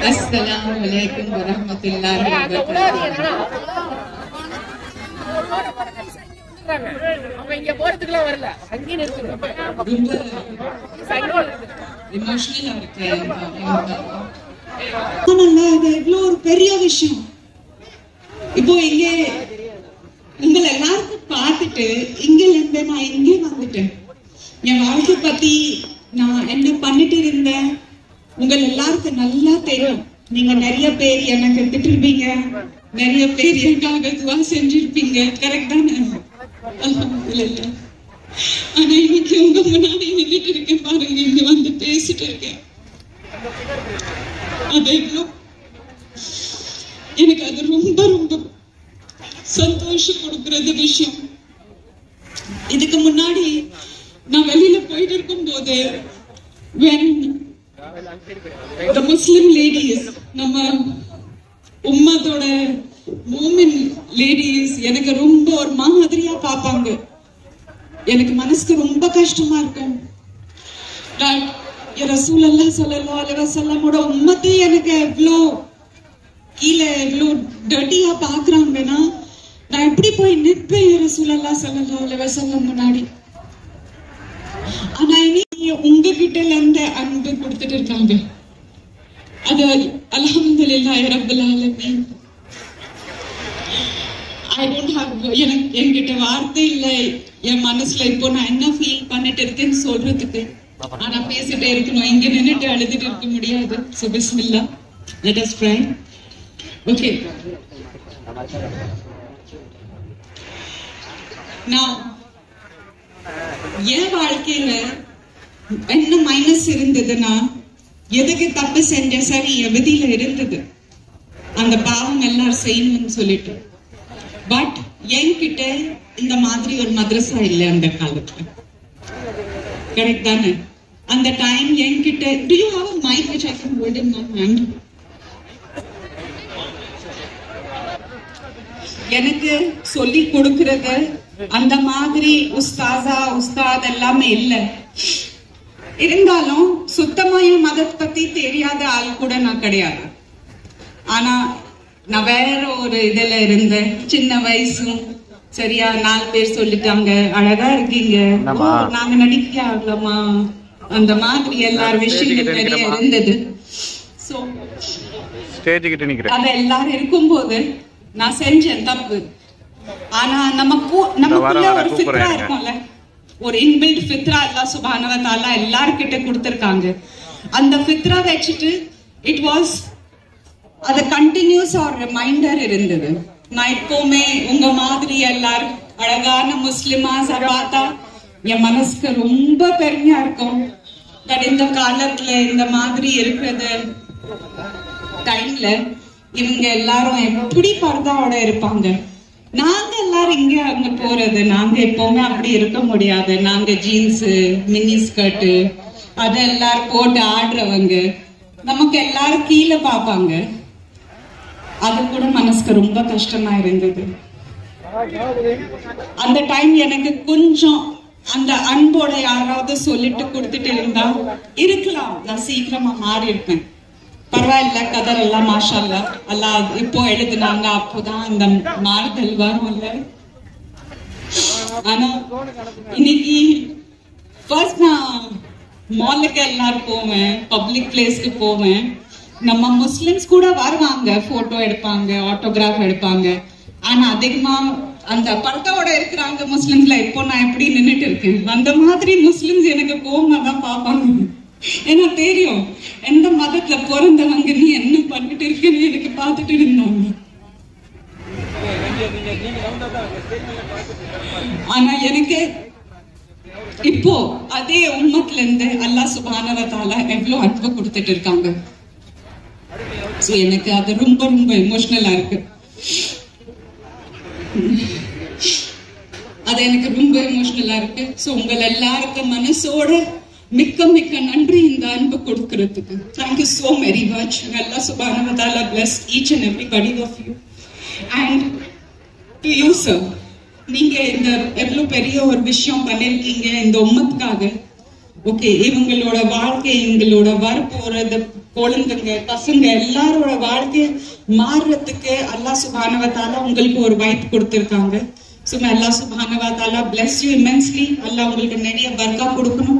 अस्सलामु अलैकुम வரஹ்மத்துல்லாஹி வபரகாத்துஹு. அவங்க இங்க போறதுக்குலாம் வரல, அங்கேயே நிறுத்துங்க. இமோஷனலா இருக்கு. இவ்வளோ ஒரு பெரிய விஷயம். இப்போ இங்க உங்களை எல்லாருக்கும் பார்த்துட்டு இங்கல இருந்து நான் இங்கே வந்துட்டேன். என் வாழ்க்கை பத்தி நான் என்ன பண்ணிட்டு இருந்தேன் உங்கள் எல்லாருக்கும் நல்லா தெரியும். நீங்க நிறைய பேர் எனக்கு திட்டிருப்பீங்க, நிறைய பேர் எனக்காக துவா செஞ்சிருப்பீங்க. கரெக்ட் தானே? அல்ஹம்துலில்லாஹ். ஆனா இன்னைக்கு உங்க முன்னாடி நின்றுட்டு இருக்கேன் பாருங்க, இங்க வந்து பேசிட்டு இருக்கேன். அது எனக்கு அது ரொம்ப ரொம்ப சந்தோஷம் கொடுக்கறது விஷயம். இதுக்கு முன்னாடி நான் வெளியில போயிட்டு இருக்கும் போது when the Muslim ladies, நம்ம உம்மத்தோட மூமின் லேடிஸ் எனக்கு ரொம்ப ஒரு மாதிரியா பார்ப்பாங்க. எனக்கு மனசுக்கு ரொம்ப கஷ்டமா இருக்கும். ரசூலுல்லாஹ் ஸல்லல்லாஹு அலைஹி வஸல்லமோட உம்மத்தை எனக்கு இவ்ளோ கீழே இவ்ளோ டர்ட்டியா பாக்குறாங்கன்னா நான் எப்படி போய் நிற்பேன் ரசூலுல்லாஹ் ஸல்லல்லாஹு அலைஹி வஸல்லம் முன்னாடி? ஆனா இன்னைக்கு உங்ககிட்ட இருந்து அன்பு கொடுத்துட்டு இருக்காங்க. அது அல்ஹம்துலில்லாஹி ரப்பில் ஆலமீன். I don't have என்கிட்ட வார்த்தை இல்லை என் மனசுல இப்போ நான் என்ன ஃபீல் பண்ணிட்டு இருக்கேன்னு சொல்றதுக்கு. ஆனா பேசிட்டே இருக்கணும், இங்க நின்னுட்டு அழுதுட்டு இருக்க முடியாது. So bismillah, let us pray. Okay. நான் என் வாழ்க்கையில என்ன மைனஸ் இருந்ததுன்னா எதுக்கு தப்பு செஞ்ச சரி எவதியில இருந்தது அந்த பாவம் எல்லாரும் செய்யணும்னு சொல்லிட்டு. பட் என்கிட்ட இந்த மாதிரி ஒரு மദ്രസா இல்லை அந்த காலத்துல. கரெக்ட் தானே? அந்த டைம் என்கிட்ட do you have a mic which I can hold in my hand? எனக்கு சொல்லி கொடுக்கறது அந்த மாதிரி உஸ்தாத் எல்லாமே இல்ல. இருந்தாலும் சுத்தமா என் மதத்தை பத்தி தெரியாத ஆள் கூட நான் கிடையாது. ஆனா நான் வேற ஒரு இதுல இருந்தேன். சின்ன வயசும் சரியா 4 பேர் சொல்லிட்டாங்க அழகா இருக்கீங்க, நாங்க நடிக்க ஆகலாமா, அந்த மாதிரி எல்லாரும் விஷயங்கள் நிறைய இருந்தது. சோ அத எல்லாரும் இருக்கும்போது நான் செஞ்சேன் தப்பு. ஆனா நமக்குள்ள ஒரு ஃபித்ரா இருக்கும்ல, ஒரு இன்பில்ட் ஃபித்ரா அல்லாஹ் சுப்ஹானஹு வ தஆலா எல்லார்கிட்ட கொடுத்திருக்காங்க. அந்த ஃபித்ரா வச்சிட்டு இட் வாஸ் அது கண்டினியூஸ் ஒரு ரிமைண்டர் இருந்தது. நான் எப்பவுமே உங்க மாதிரி எல்லாரும் அழகான முஸ்லிமா பார்த்தா என் மனசுக்கு ரொம்ப பெருமையா இருக்கும். இந்த காலத்துல இந்த மாதிரி இருக்கிறது டைம்ல இவங்க எல்லாரும் எப்படி பர்தாவோட இருப்பாங்க. நாங்க எல்லாரும் இங்க அங்க போறது, நாங்க எப்பவுமே அப்படி இருக்க முடியாது. நாங்க ஜீன்ஸ் மினி ஸ்கர்ட் அத எல்லாரும் போட்டு ஆடுறவங்க, நமக்கு எல்லாரும் கீழே பார்ப்பாங்க. அது கூட மனசுக்கு ரொம்ப கஷ்டமா இருந்தது. அந்த டைம் எனக்கு கொஞ்சம் அந்த அன்போட யாராவது சொல்லிட்டு கொடுத்துட்டு இருந்தா இருக்கலாம், நான் சீக்கிரமா மாறி இருப்பேன். பரவாயில்ல, கதர் எல்லாம் மாஷா அல்லாஹ் அல்லாஹ் இப்போ எழுதுனாங்க, அப்போதான் அந்த மாறுதல் வரும்ல. ஆனா இன்னைக்கு ஃபர்ஸ்ட் நான் மாலுக்கு எல்லாரும் போவேன், பப்ளிக் பிளேஸ்க்கு போவேன். நம்ம முஸ்லிம்ஸ் கூட வருவாங்க, போட்டோ எடுப்பாங்க, ஆட்டோகிராஃப் எடுப்பாங்க. ஆனா அதிகமா அந்த படத்தோட இருக்கிறாங்க முஸ்லிம்ஸ்ல. இப்போ நான் எப்படி நின்னுட்டு இருக்கேன், அந்த மாதிரி முஸ்லிம்ஸ் எனக்கு கோவமா தான் பார்ப்பாங்க. ஏன்னா தெரியும் எந்த மதத்துல பிறந்தவங்க நீ என்ன பண்ணிட்டு இருக்கேன்னு எனக்கு பார்த்துட்டு இருந்தாங்க. ஆனா எனக்கு இப்போ அதே உம்மத்துல இருந்து அல்லாஹ் சுப்ஹானஹு வ தஆலா எவ்வளவு அன்பு கொடுத்துட்டு இருக்காங்க. எனக்கு அது ரொம்ப ரொம்ப எமோஷனலா இருக்கு. அது எனக்கு ரொம்ப எமோஷனலா இருக்கு. சோ உங்க எல்லாருக்கும் மனசோட மிக்க மிக்க நன்றி இந்த அன்பு கொடுக்கிறதுக்கு. Thank you so very much. Allah subhanahu wa ta'ala bless each and everybody of you. And to you sir, நீங்க இந்த எவ்வளவு பெரிய ஒரு விஷயம் பண்ணிருக்கீங்க இந்த உம்மத்துக்காக. ஓகே, இவங்களோட வாழ்க்கை, இவங்களோட வரப்போறது குழந்தைங்க பசங்க எல்லாரோட வாழ்க்கைய மாறுறதுக்கு அல்லாஹ் சுப்ஹானஹு வ தஆலா உங்களுக்கு ஒரு வாய்ப்பு கொடுத்திருக்காங்க. So may Allah subhanahu wa ta'ala bless you immensely. Allah உங்களுக்கு நிறைய பரக்கத் கொடுக்கணும்.